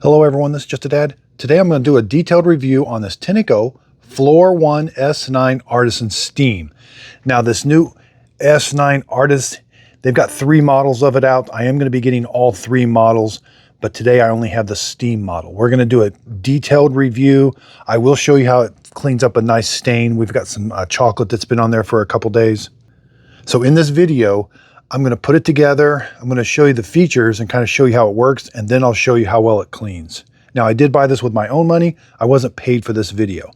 Hello everyone, this is Just a Dad. Today I'm going to do a detailed review on this Tineco Floor 1 S9 Artisan Steam. Now this new S9 Artist, they've got 3 models of it out. I am going to be getting all 3 models, but today I only have the Steam model. We're going to do a detailed review. I will show you how it cleans up a nice stain. We've got some chocolate that's been on there for a couple days. So in this video, I'm going to put it together. I'm going to show you the features and kind of show you how it works, and then I'll show you how well it cleans. Now, I did buy this with my own money. I wasn't paid for this video.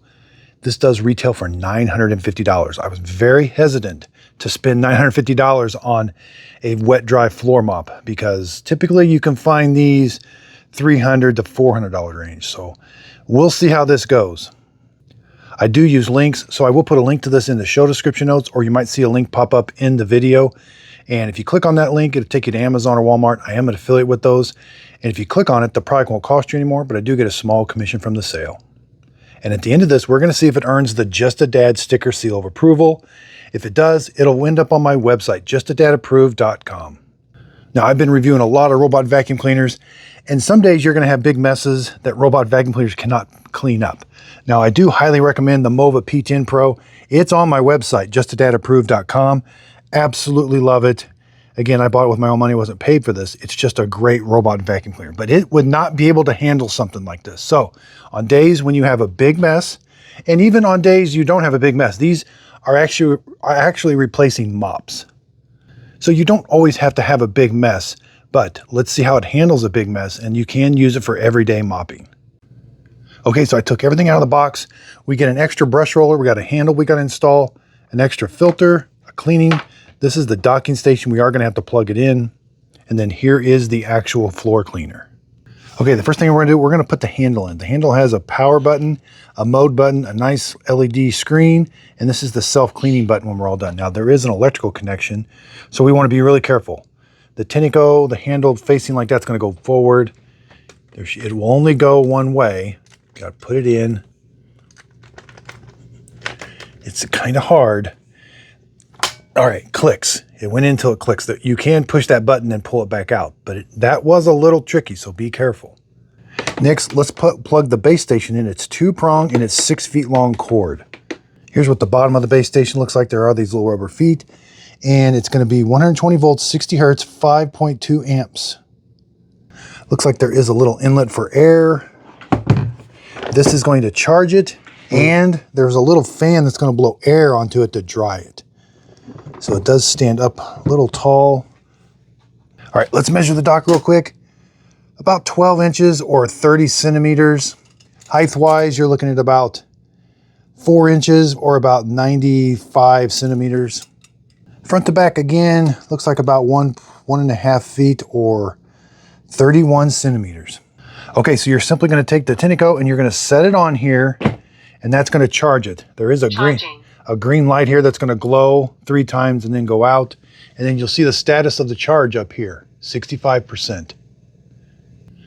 This does retail for $950. I was very hesitant to spend $950 on a wet dry floor mop because typically you can find these $300 to $400 range. So we'll see how this goes. I do use links, so I will put a link to this in the show description notes, or you might see a link pop up in the video. And if you click on that link, it'll take you to Amazon or Walmart. I am an affiliate with those. And if you click on it, the product won't cost you anymore, but I do get a small commission from the sale. And at the end of this, we're going to see if it earns the Just a Dad sticker seal of approval. If it does, it'll end up on my website, justadadapproved.com. Now, I've been reviewing a lot of robot vacuum cleaners, and some days you're going to have big messes that robot vacuum cleaners cannot clean up. Now, I do highly recommend the Mova P10 Pro. It's on my website, justadadapproved.com. Absolutely love it. Again, I bought it with my own money, wasn't paid for this. It's just a great robot vacuum cleaner, but it would not be able to handle something like this. So on days when you have a big mess, and even on days you don't have a big mess, these are actually replacing mops. So you don't always have to have a big mess, but let's see how it handles a big mess, and you can use it for everyday mopping. Okay, so I took everything out of the box. We get an extra brush roller. We got a handle we got to install, an extra filter, a cleaning. This is the docking station. We are going to have to plug it in. And then here is the actual floor cleaner. Okay, the first thing we're going to do, we're going to put the handle in. The handle has a power button, a mode button, a nice LED screen, and this is the self-cleaning button when we're all done. Now, there is an electrical connection, so we want to be really careful. The Tineco, the handle facing like that's going to go forward. It will only go one way. Got to put it in. It's kind of hard. All right, clicks. It went in until it clicks. You can push that button and pull it back out, but that was a little tricky, so be careful. Next, let's plug the base station in. It's 2-prong and it's 6 feet long cord. Here's what the bottom of the base station looks like. There are these little rubber feet, and it's going to be 120 volts, 60 hertz, 5.2 amps. Looks like there is a little inlet for air. This is going to charge it, and there's a little fan that's going to blow air onto it to dry it. So it does stand up a little tall. All right, let's measure the dock real quick. About 12 inches or 30 centimeters. Height-wise, you're looking at about 4 inches or about 95 centimeters. Front to back again, looks like about 1.5 feet or 31 centimeters. Okay, so you're simply going to take the Tineco and you're going to set it on here, and that's going to charge it. There is a green light here that's going to glow 3 times and then go out. And then you'll see the status of the charge up here, 65%.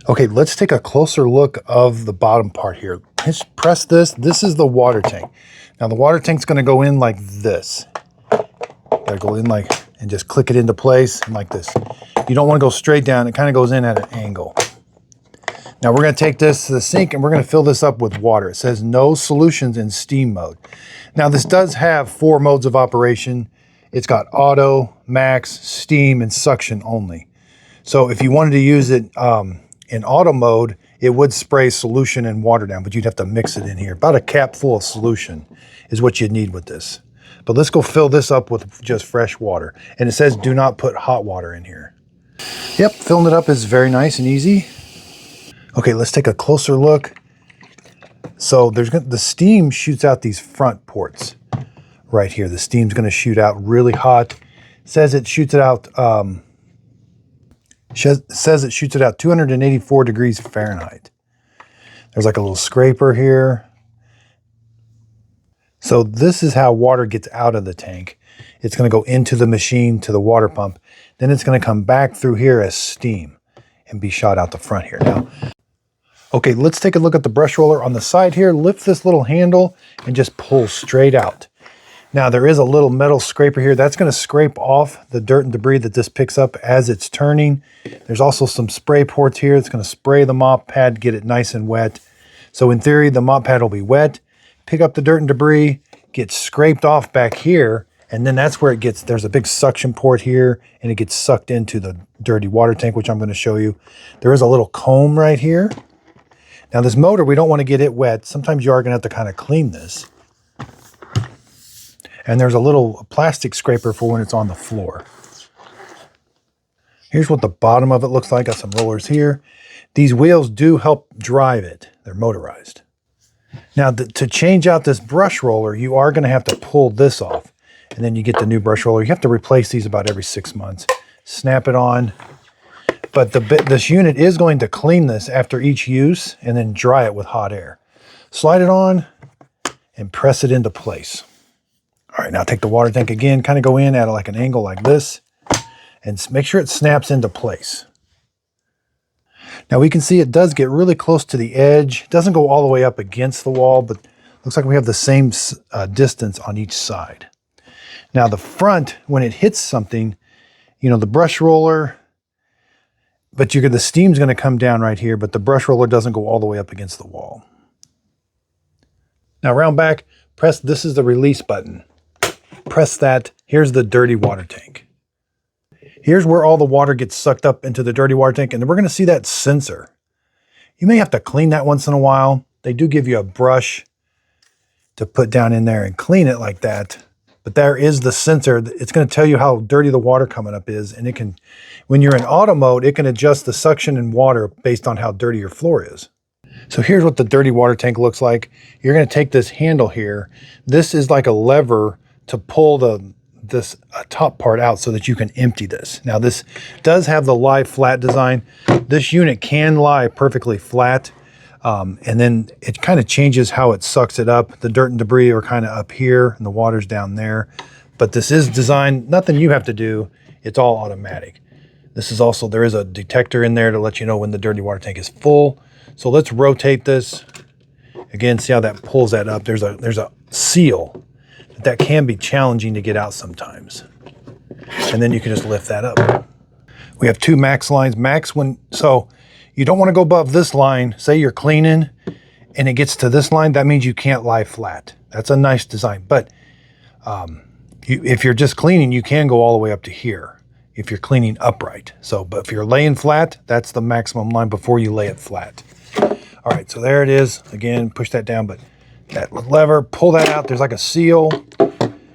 Okay, let's take a closer look of the bottom part here. Just press this. This is the water tank. Now the water tank's going to go in like this. Gotta go in like, and just click it into place and like this. You don't want to go straight down. It kind of goes in at an angle. Now we're going to take this to the sink and we're going to fill this up with water. It says no solutions in steam mode. Now this does have 4 modes of operation. It's got auto, max, steam, and suction only. So if you wanted to use it in auto mode, it would spray solution and water down, but you'd have to mix it in here. About a cap full of solution is what you'd need with this. But let's go fill this up with just fresh water. And it says do not put hot water in here. Yep, filling it up is very nice and easy. Okay, let's take a closer look. So the steam shoots out these front ports right here. The steam's going to shoot out really hot. It says it shoots it out. Says it shoots it out 284 degrees Fahrenheit. There's like a little scraper here. So this is how water gets out of the tank. It's going to go into the machine to the water pump. Then it's going to come back through here as steam and be shot out the front here. Now, okay, let's take a look at the brush roller on the side here. Lift this little handle and just pull straight out. Now there is a little metal scraper here. That's going to scrape off the dirt and debris that this picks up as it's turning. There's also some spray ports here. It's going to spray the mop pad, get it nice and wet. So in theory, the mop pad will be wet, pick up the dirt and debris, get scraped off back here, and then that's where it gets, there's a big suction port here, and it gets sucked into the dirty water tank, which I'm going to show you. There is a little comb right here. Now this motor, we don't want to get it wet. Sometimes you are going to have to kind of clean this. And there's a little plastic scraper for when it's on the floor. Here's what the bottom of it looks like. Got some rollers here. These wheels do help drive it. They're motorized. Now to change out this brush roller, you are going to have to pull this off. And then you get the new brush roller. You have to replace these about every 6 months. Snap it on. But this unit is going to clean this after each use and then dry it with hot air. Slide it on and press it into place. All right, now take the water tank again, kind of go in at like an angle like this and make sure it snaps into place. Now we can see it does get really close to the edge. It doesn't go all the way up against the wall, but looks like we have the same distance on each side. Now the front, when it hits something, you know, the brush roller, but the steam's going to come down right here, but the brush roller doesn't go all the way up against the wall. Now around back, this is the release button. Press that. Here's the dirty water tank. Here's where all the water gets sucked up into the dirty water tank, and then we're going to see that sensor. You may have to clean that once in a while. They do give you a brush to put down in there and clean it like that. But there is the sensor. It's going to tell you how dirty the water coming up is, and it can, when you're in auto mode, it can adjust the suction and water based on how dirty your floor is. So here's what the dirty water tank looks like. You're going to take this handle here. This is like a lever to pull this top part out so that you can empty this. Now this does have the lie flat design. This unit can lie perfectly flat, and then it kind of changes how it sucks it up. The dirt and debris are kind of up here and the water's down there. But this is designed, nothing you have to do. It's all automatic. This is also, there is a detector in there to let you know when the dirty water tank is full. So let's rotate this. Again, see how that pulls that up. There's a seal. That can be challenging to get out sometimes. And then you can just lift that up. We have two max lines. So you don't want to go above this line. Say you're cleaning and it gets to this line, that means you can't lie flat. That's a nice design. But if you're just cleaning, you can go all the way up to here if you're cleaning upright. But if you're laying flat, that's the maximum line before you lay it flat. All right, so there it is. Again, push that down, but that lever, pull that out. There's like a seal.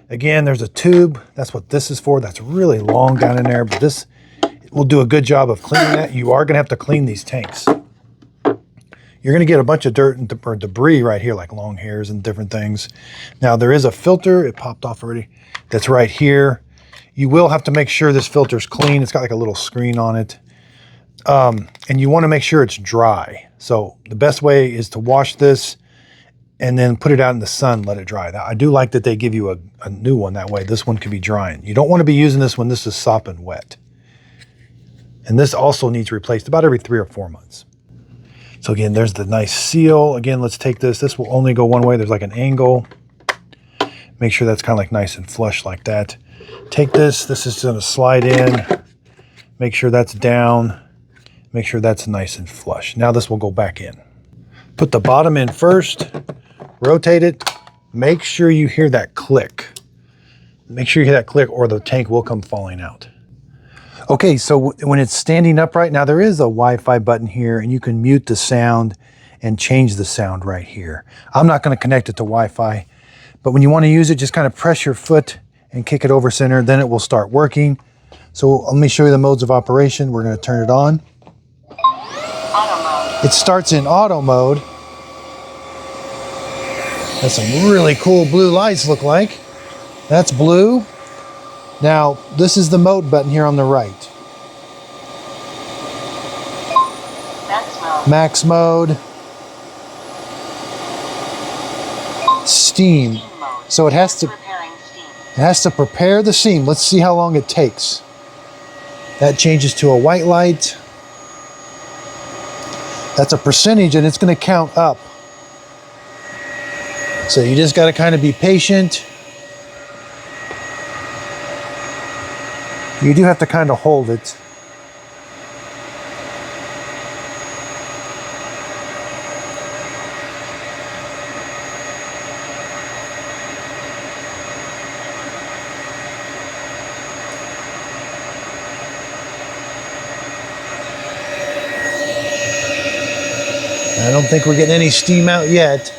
Again, there's a tube. That's what this is for. That's really long down in there, but this will do a good job of cleaning that. You are going to have to clean these tanks. You're going to get a bunch of dirt and debris right here, like long hairs and different things. Now, there is a filter. It popped off already. That's right here. You will have to make sure this filter's clean. It's got like a little screen on it. And you want to make sure it's dry. So the best way is to wash this and then put it out in the sun, let it dry. Now, I do like that they give you a new one that way. This one can be drying. You don't want to be using this when this is sopping wet. And this also needs replaced about every 3 or 4 months. So again, there's the nice seal. Again, let's take this. This will only go one way. There's like an angle. Make sure that's kind of like nice and flush like that. Take this. This is going to slide in. Make sure that's down. Make sure that's nice and flush. Now this will go back in. Put the bottom in first. Rotate it. Make sure you hear that click. Make sure you hear that click or the tank will come falling out. Okay, so when it's standing upright, now there is a Wi-Fi button here and you can mute the sound and change the sound right here. I'm not going to connect it to Wi-Fi, but when you want to use it, just kind of press your foot and kick it over center, then it will start working. So let me show you the modes of operation. We're going to turn it on. Auto mode. It starts in auto mode. That's some really cool blue lights look like. That's blue. Now, this is the mode button here on the right. Max mode. Steam. So it has to prepare the steam. Let's see how long it takes. That changes to a white light. That's a percentage and it's going to count up. So you just got to kind of be patient. You do have to kind of hold it. I don't think we're getting any steam out yet.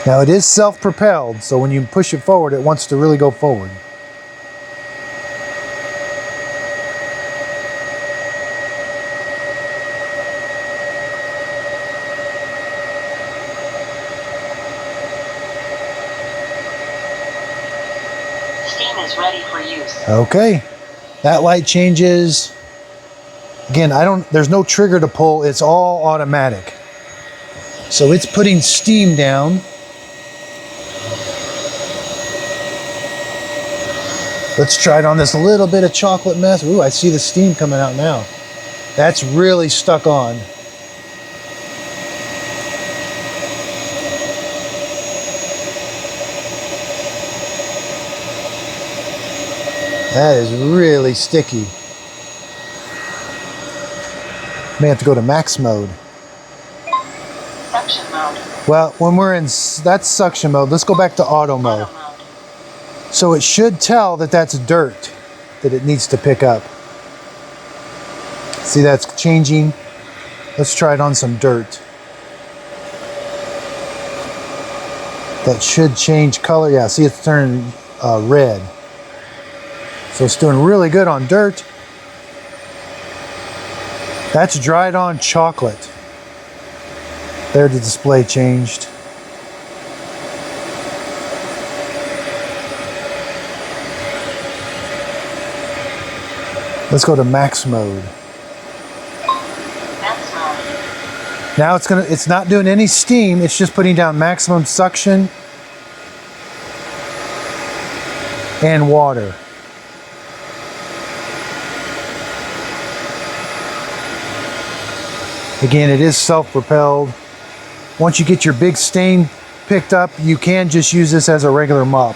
Now it is self-propelled, so when you push it forward, it wants to really go forward. Steam is ready for use. Okay, that light changes. Again, there's no trigger to pull, it's all automatic. So it's putting steam down. Let's try it on this little bit of chocolate mess. Ooh, I see the steam coming out now. That's really stuck on. That is really sticky. May have to go to max mode. Suction mode. Well, when we're in, that's suction mode. Let's go back to auto mode. Auto mode. So it should tell that that's dirt that it needs to pick up. See, that's changing. Let's try it on some dirt. That should change color. Yeah, see, it's turning red. So it's doing really good on dirt. That's dried on chocolate. There, the display changed. Let's go to max mode. Max mode. Now it's not doing any steam, it's just putting down maximum suction and water. Again, it is self-propelled. Once you get your big stain picked up, you can just use this as a regular mop.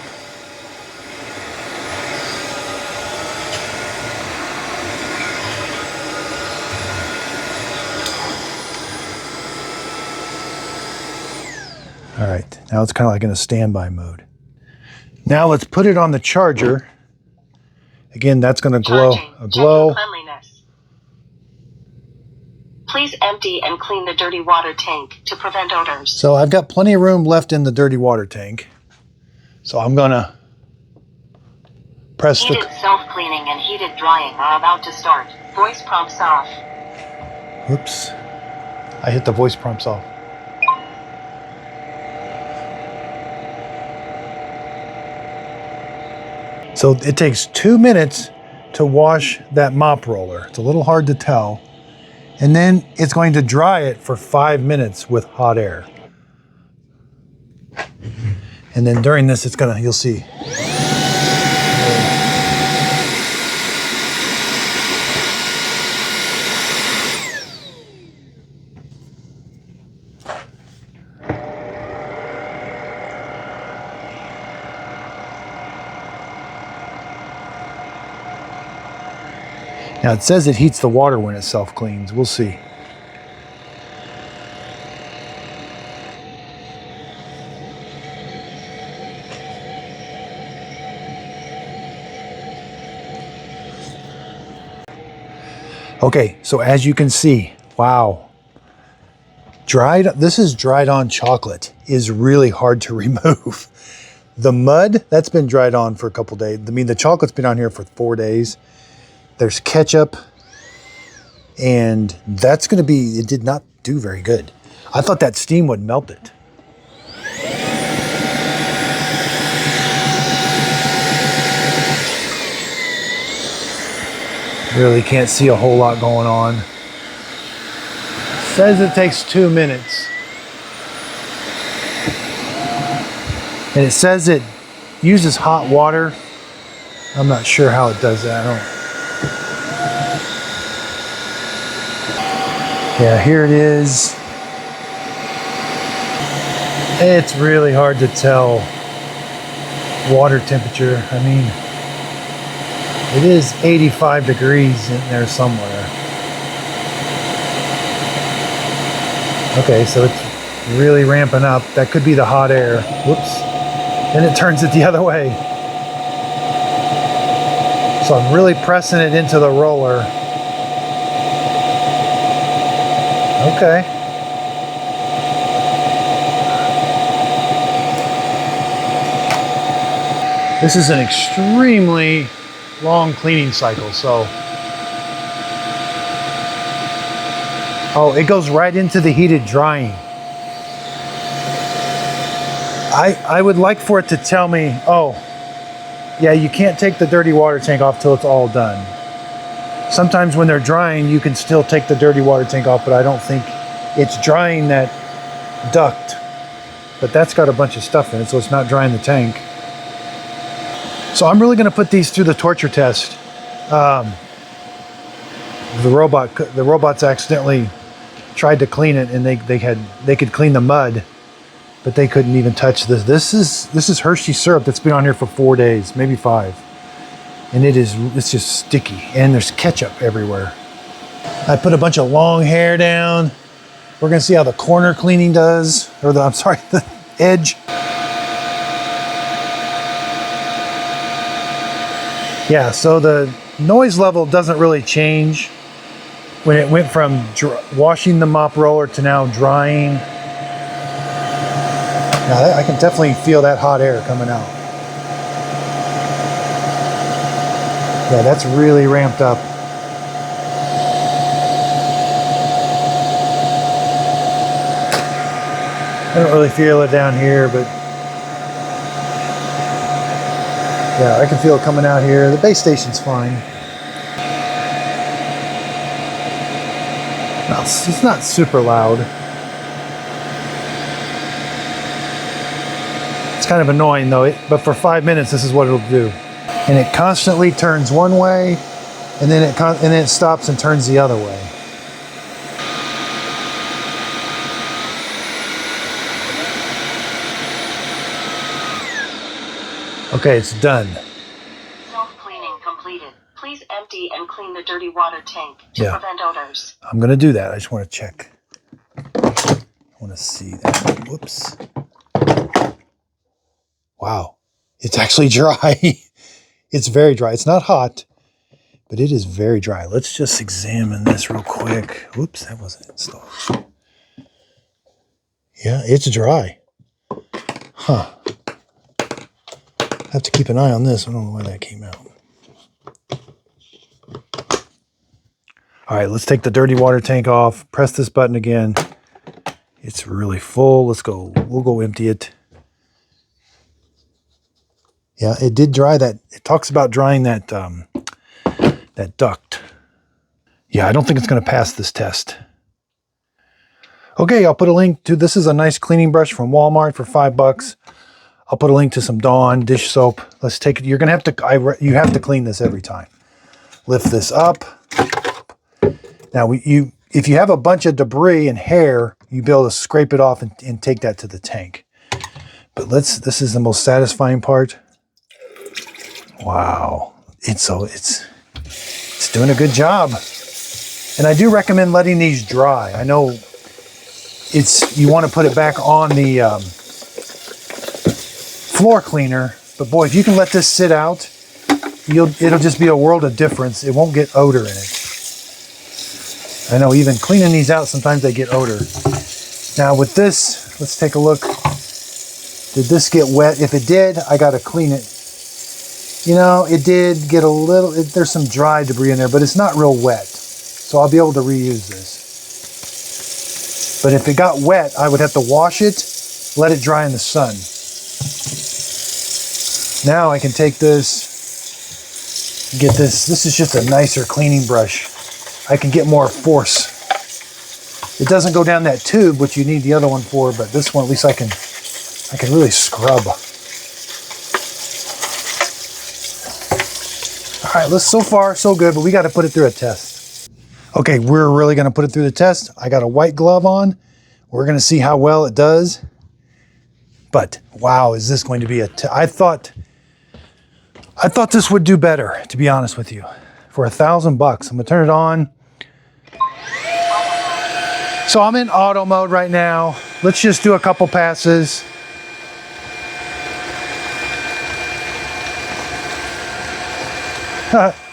All right, now it's kind of like in a standby mode. Now let's put it on the charger. Again, that's going to glow. Charging. Checking cleanliness. Please empty and clean the dirty water tank to prevent odors. So I've got plenty of room left in the dirty water tank. So I'm going to press Heated self-cleaning and heated drying are about to start. Voice prompts off. Oops. I hit the voice prompts off. So it takes 2 minutes to wash that mop roller. It's a little hard to tell. And then it's going to dry it for 5 minutes with hot air. And then during this, it's gonna, you'll see. Now it says it heats the water when it self-cleans. We'll see. Okay, so as you can see, wow. This is dried on chocolate. Is really hard to remove. The mud, that's been dried on for a couple days. I mean, the chocolate's been on here for 4 days. There's ketchup, and that's going to be, it did not do very good. I thought that steam would melt it. Really can't see a whole lot going on. Says it takes 2 minutes. And it says it uses hot water. I'm not sure how it does that. Yeah, here it is. It's really hard to tell water temperature. I mean, It is 85 degrees in there somewhere. Okay, so it's really ramping up. That could be the hot air. Whoops. Then it turns it the other way. So I'm really pressing it into the roller. Okay. This is an extremely long cleaning cycle, so. Oh, it goes right into the heated drying. I would like for it to tell me, oh, yeah, you can't take the dirty water tank off till it's all done. Sometimes when they're drying, you can still take the dirty water tank off, but I don't think it's drying that duct. But that's got a bunch of stuff in it, so it's not drying the tank. So I'm really gonna put these through the torture test. The robots accidentally tried to clean it, and they could clean the mud, but they couldn't even touch this. This is Hershey syrup that's been on here for 4 days, maybe 5. And it's just sticky, and there's ketchup everywhere. I put a bunch of long hair down. We're gonna see how the corner cleaning does, or the edge. Yeah, so the noise level doesn't really change when it went from washing the mop roller to now drying. Now I can definitely feel that hot air coming out. Yeah, that's really ramped up. I don't really feel it down here, but yeah, I can feel it coming out here. The base station's fine. No, it's not super loud. It's kind of annoying though, but for 5 minutes, this is what it'll do. And it constantly turns one way, and then it stops and turns the other way. Okay, it's done. Self-cleaning completed. Please empty and clean the dirty water tank to prevent odors. I'm gonna do that. I just want to check. I want to see that. Whoops. Wow, it's actually dry. It's very dry. It's not hot, but it is very dry. Let's just examine this real quick. Whoops, that wasn't installed. Yeah, it's dry. Huh. I have to keep an eye on this. I don't know why that came out. All right, let's take the dirty water tank off. Press this button again. It's really full. Let's go. We'll go empty it. Yeah, it did dry that. It talks about drying that that duct. Yeah, I don't think it's going to pass this test. Okay, I'll put a link to, this is a nice cleaning brush from Walmart for $5. I'll put a link to some Dawn dish soap. Let's take it. You're going to have to, you have to clean this every time. Lift this up. Now, if you have a bunch of debris and hair, you'll be able to scrape it off and take that to the tank. But this is the most satisfying part. Wow. It's doing a good job. And I do recommend letting these dry. I know you want to put it back on the floor cleaner, but boy, if you can let this sit out, it'll just be a world of difference. It won't get odor in it. I know even cleaning these out, sometimes they get odor. Now with this, let's take a look. Did this get wet? If it did, I got to clean it. You know, it did get a little, there's some dry debris in there, but it's not real wet. So I'll be able to reuse this. But if it got wet, I would have to wash it, let it dry in the sun. Now I can take this, get this. This is just a nicer cleaning brush. I can get more force. It doesn't go down that tube, which you need the other one for, but this one, at least I can really scrub. All right, so far so good, but we got to put it through a test. Okay, we're really going to put it through the test. I got a white glove on. We're going to see how well it does. But wow, is this going to be I thought I thought this would do better, to be honest with you. For $1,000, I'm gonna turn it on. So I'm in auto mode right now. Let's just do a couple passes.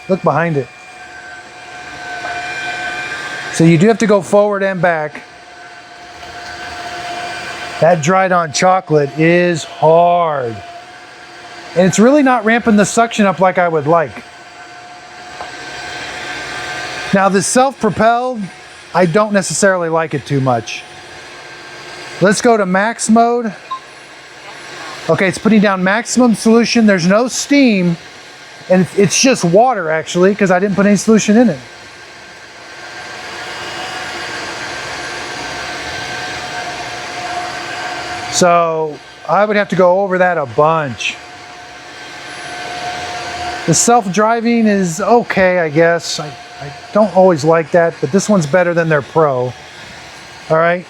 Look behind it. So you do have to go forward and back. That dried on chocolate is hard. And it's really not ramping the suction up like I would like. Now the self-propelled, I don't necessarily like it too much. Let's go to max mode. Okay, it's putting down maximum solution. There's no steam, and it's just water actually, because I didn't put any solution in it. So I would have to go over that a bunch. The self-driving is okay, I guess. I don't always like that, but this one's better than their Pro. All right,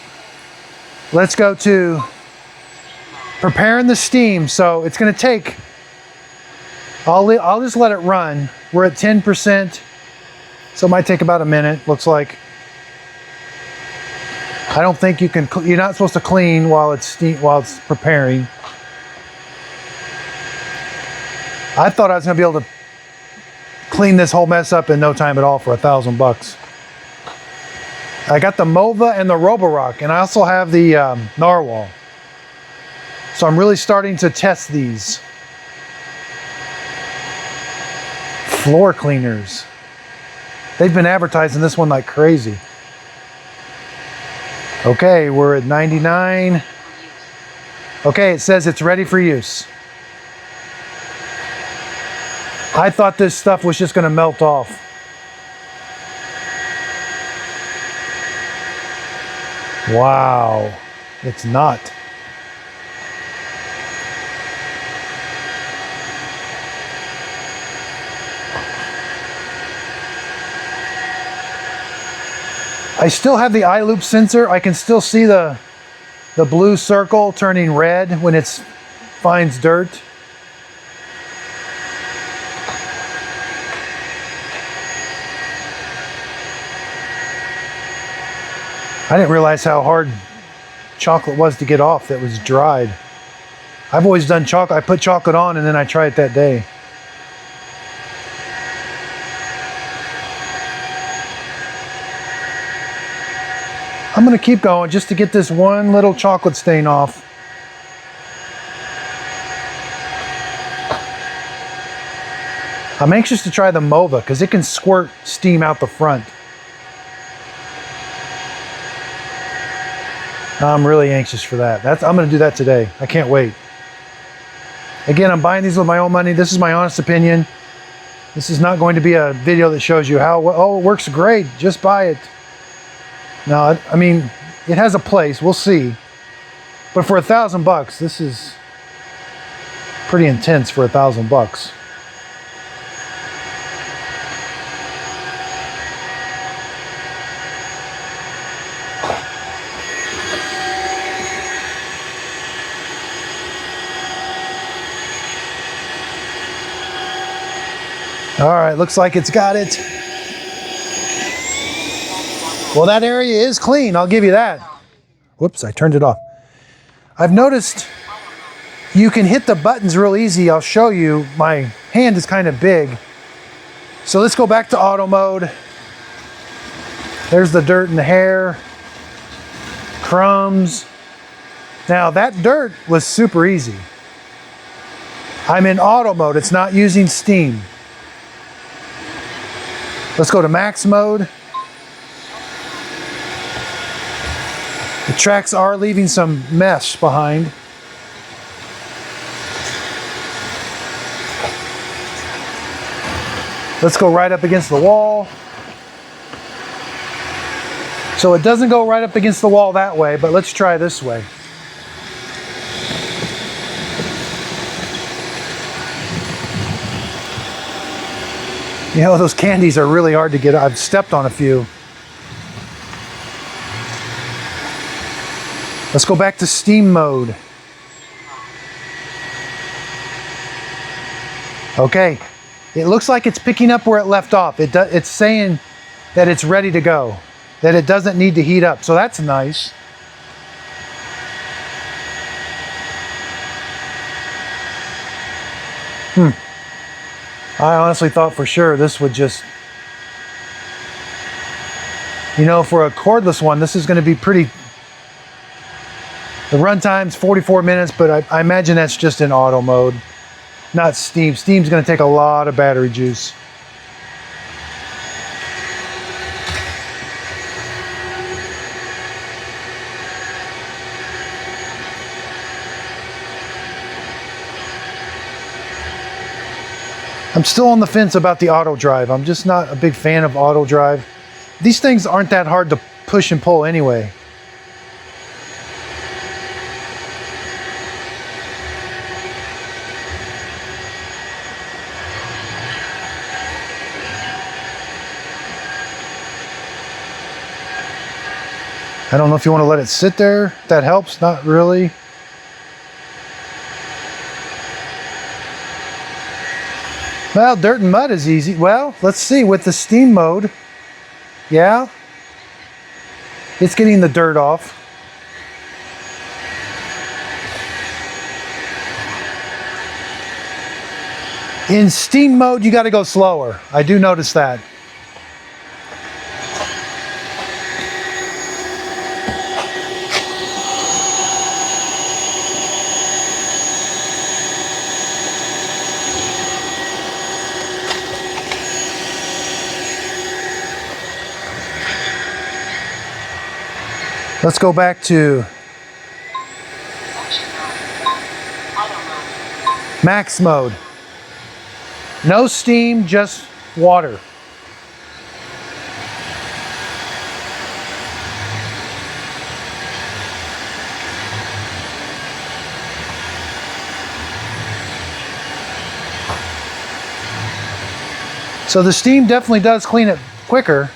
let's go to preparing the steam. So it's gonna take, I'll just let it run. We're at 10%, so it might take about a minute, looks like. I don't think you can, you're not supposed to clean while it's preparing. I thought I was gonna be able to clean this whole mess up in no time at all for $1,000. I got the Mova and the Roborock, and I also have the Narwhal. So I'm really starting to test these. Floor cleaners. They've been advertising this one like crazy. Okay, we're at 99. Okay, it says it's ready for use. I thought this stuff was just gonna melt off. Wow, it's not. I still have the eye loop sensor. I can still see the blue circle turning red when it finds dirt. I didn't realize how hard chocolate was to get off that was dried. I've always done chocolate. I put chocolate on and then I try it that day. I'm gonna keep going just to get this one little chocolate stain off. I'm anxious to try the Mova because it can squirt steam out the front. I'm really anxious for that. I'm gonna do that today. I can't wait. Again, I'm buying these with my own money. This is my honest opinion. This is not going to be a video that shows you how, oh, it works great, just buy it. No, I mean, it has a place, we'll see. But for $1,000, this is pretty intense for $1,000. All right, looks like it's got it. Well, that area is clean, I'll give you that. Whoops, I turned it off. I've noticed you can hit the buttons real easy. I'll show you. My hand is kind of big. So let's go back to auto mode. There's the dirt and the hair. Crumbs. Now that dirt was super easy. I'm in auto mode, it's not using steam. Let's go to max mode. The tracks are leaving some mesh behind. Let's go right up against the wall. So it doesn't go right up against the wall that way, but let's try this way. You know, those candies are really hard to get. I've stepped on a few. Let's go back to steam mode. Okay, it looks like it's picking up where it left off. It's saying that it's ready to go, that it doesn't need to heat up, so that's nice. I honestly thought for sure this would just, you know, for a cordless one, this is going to be pretty. The runtime's 44 minutes, but I imagine that's just in auto mode, not steam. Steam's going to take a lot of battery juice. I'm still on the fence about the auto drive. I'm just not a big fan of auto drive. These things aren't that hard to push and pull anyway. I don't know if you want to let it sit there. That helps, not really. Well, dirt and mud is easy. Well, let's see with the steam mode. Yeah, it's getting the dirt off. In steam mode, you got to go slower. I do notice that. Let's go back to max mode. No steam, just water. So the steam definitely does clean it quicker.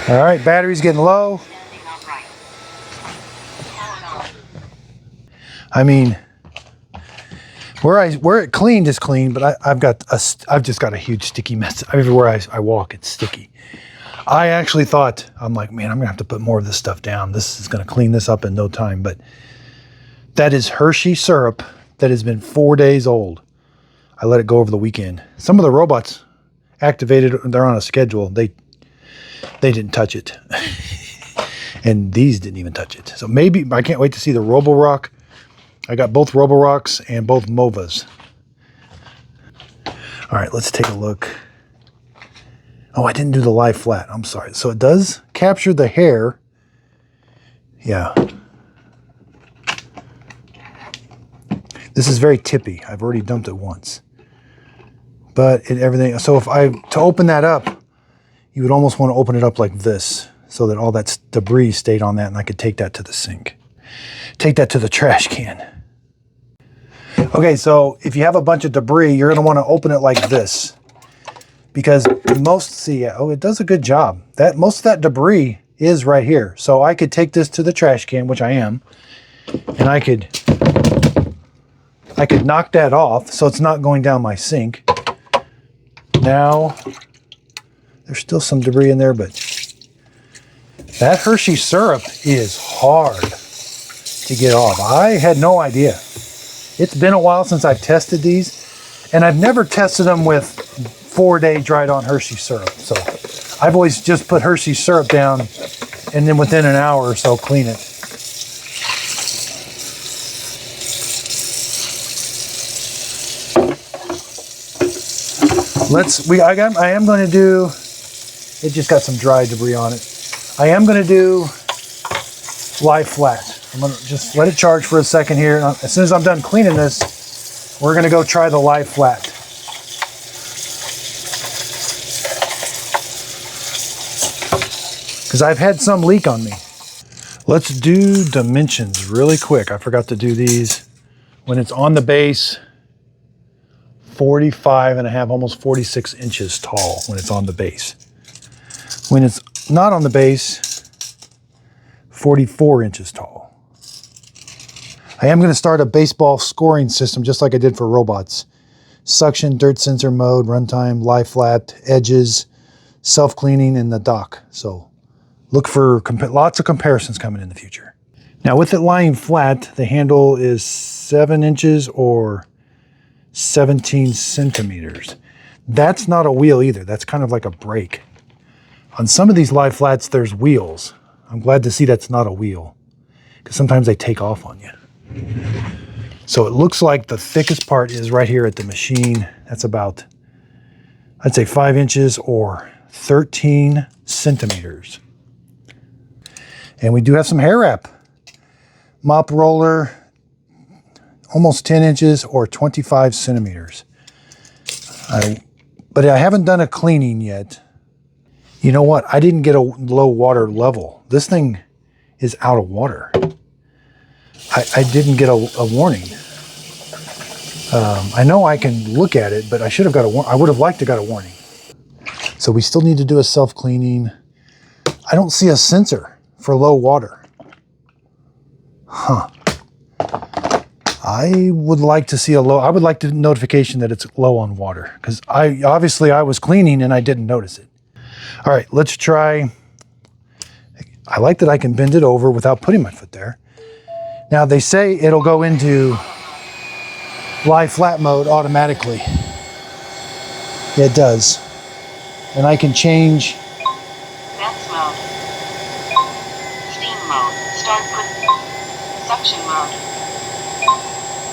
All right, battery's getting low. I mean, where it cleaned is clean, but I've just got a huge sticky mess. Everywhere I walk, it's sticky. I actually thought, I'm like, man, I'm gonna have to put more of this stuff down. This is gonna clean this up in no time, but that is Hershey syrup that has been 4 days old. I let it go over the weekend. Some of the robots activated, they're on a schedule. They didn't touch it. And these didn't even touch it. So maybe, I can't wait to see the Roborock. I got both Roborocks and both Movas. All right, let's take a look. Oh, I didn't do the lie flat. I'm sorry. So it does capture the hair. Yeah. This is very tippy. I've already dumped it once. But everything, so to open that up, you would almost want to open it up like this so that all that debris stayed on that and I could take that to the sink. Take that to the trash can. Okay, so if you have a bunch of debris, you're going to want to open it like this. Because it does a good job. Most of that debris is right here. So I could take this to the trash can, which I am, and I could knock that off so it's not going down my sink. Now, there's still some debris in there, but that Hershey syrup is hard to get off. I had no idea. It's been a while since I've tested these, and I've never tested them with 4-day dried on Hershey syrup. So I've always just put Hershey syrup down and then within an hour or so clean it. I am going to do, it just got some dry debris on it. I am going to do lie flat. I'm going to just let it charge for a second here. And as soon as I'm done cleaning this, we're going to go try the lie flat. Because I've had some leak on me. Let's do dimensions really quick. I forgot to do these when it's on the base, 45 and a half, almost 46 inches tall when it's on the base. When it's not on the base, 44 inches tall. I am going to start a baseball scoring system just like I did for robots. Suction, dirt sensor mode, runtime, lie flat, edges, self-cleaning, and the dock. So look for lots of comparisons coming in the future. Now with it lying flat, the handle is 7 inches or 17 centimeters. That's not a wheel either. That's kind of like a brake. On some of these lie flats, there's wheels. I'm glad to see that's not a wheel, because sometimes they take off on you. So it looks like the thickest part is right here at the machine. That's about, I'd say 5 inches or 13 centimeters. And we do have some hair wrap. Mop roller, almost 10 inches or 25 centimeters. But I haven't done a cleaning yet. You know what? I didn't get a low water level. This thing is out of water. I didn't get a warning. I know I can look at it, but I should have got a warning. I would have liked to got a warning. So we still need to do a self-cleaning. I don't see a sensor for low water. Huh. I would like to see I would like the notification that it's low on water, because obviously I was cleaning and I didn't notice it. All right, let's try. I like that I can bend it over without putting my foot there. Now they say it'll go into lie flat mode automatically. Yeah, it does. And I can change. Max mode. Steam mode. Start suction mode.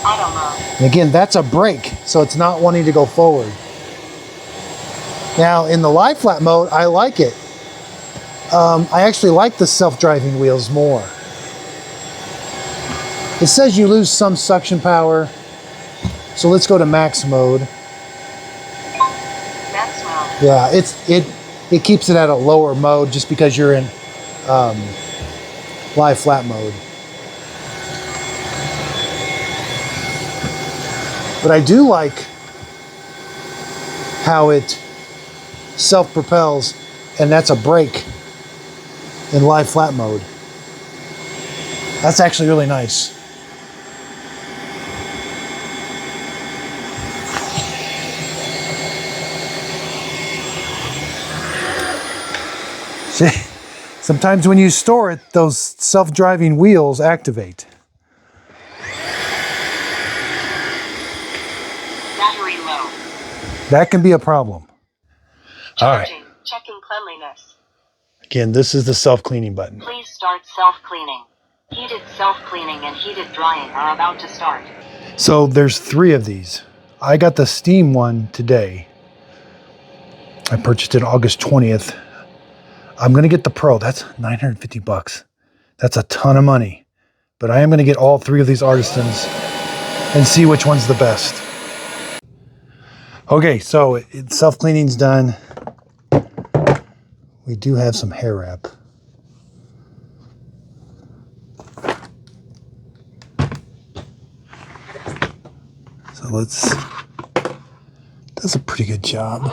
Auto mode. And again, that's a brake, so it's not wanting to go forward. Now in the lie flat mode, I like it. I actually like the self-driving wheels more. It says you lose some suction power, so let's go to max mode. Max mode. Yeah, it keeps it at a lower mode just because you're in lie flat mode. But I do like how it self-propels, and that's a brake in lie flat mode. That's actually really nice. See, sometimes when you store it, those self-driving wheels activate. Battery low. That can be a problem. All right. Charging. Checking cleanliness. Again, this is the self-cleaning button. Please start self-cleaning. Heated self-cleaning and heated drying are about to start. So there's 3 of these. I got the steam one today. I purchased it August 20th. I'm going to get the Pro. That's $950. That's a ton of money. But I am going to get all 3 of these artisans and see which one's the best. Okay, so self-cleaning's done. We do have some hair wrap. So does a pretty good job.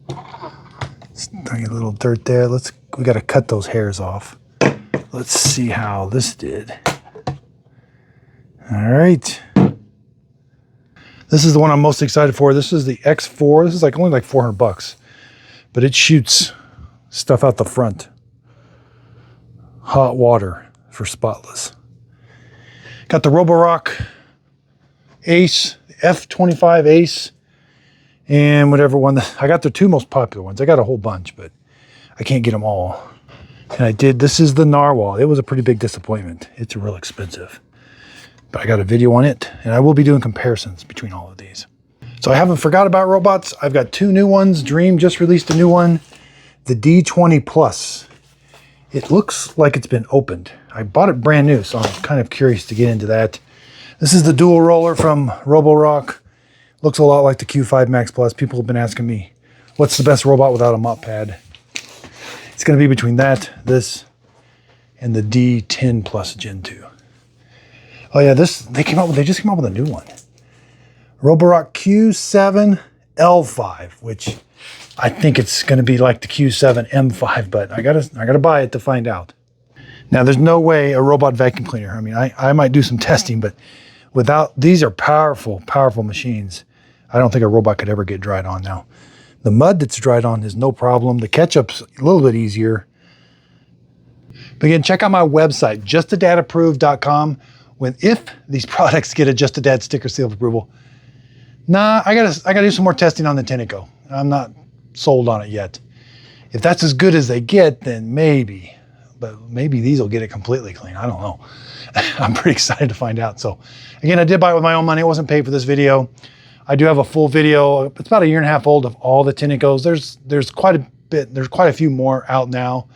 Let's bring a little dirt there. We got to cut those hairs off. Let's see how this did. All right. This is the one I'm most excited for. This is the X4. This is only like $400, but it shoots stuff out the front. Hot water for spotless. Got the Roborock Ace, F25 Ace, and whatever one. I got the 2 most popular ones. I got a whole bunch, but I can't get them all. And this is the Narwhal. It was a pretty big disappointment. It's real expensive. But I got a video on it, and I will be doing comparisons between all of these. So I haven't forgot about robots. I've got 2 new ones. Dream just released a new one, the D20 Plus. It looks like it's been opened. I bought it brand new, so I'm kind of curious to get into that. This is the dual roller from Roborock. Looks a lot like the Q5 Max Plus. People have been asking me, what's the best robot without a mop pad? It's going to be between that, this, and the D10 Plus Gen 2. Oh yeah, they just came out with a new one. Roborock Q7 L5, which I think it's going to be like the Q7 M5, but I gotta buy it to find out. Now, there's no way a robot vacuum cleaner. I mean, I might do some testing, but these are powerful, powerful machines. I don't think a robot could ever get dried on now. The mud that's dried on is no problem. The ketchup's a little bit easier. But again, check out my website, justadadapproved.com. If these products get a Just a Dad sticker seal of approval, I gotta do some more testing on the Tineco. I'm not sold on it yet. If that's as good as they get, then maybe. But maybe these will get it completely clean. I don't know. I'm pretty excited to find out. So again, I did buy it with my own money. I wasn't paid for this video. I do have a full video. It's about 1.5 years old of all the Tinecos. There's quite a bit. There's quite a few more out now.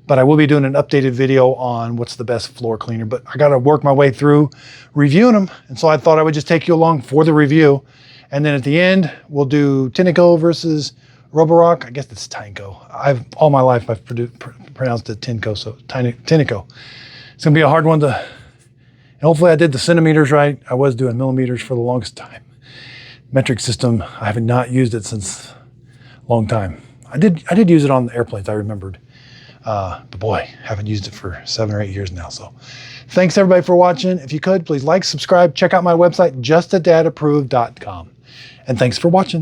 But I will be doing an updated video on what's the best floor cleaner. But I got to work my way through reviewing them. And so I thought I would just take you along for the review. And then at the end, we'll do Tineco versus Roborock. I guess it's Tineco. All my life I've pronounced it Tineco, so Tineco. It's gonna be a hard one to, and hopefully I did the centimeters right. I was doing millimeters for the longest time. Metric system, I have not used it since a long time. I did use it on the airplanes, I remembered. But boy, haven't used it for 7 or 8 years now. So thanks everybody for watching. If you could, please like, subscribe, check out my website, justadadapproved.com. And thanks for watching.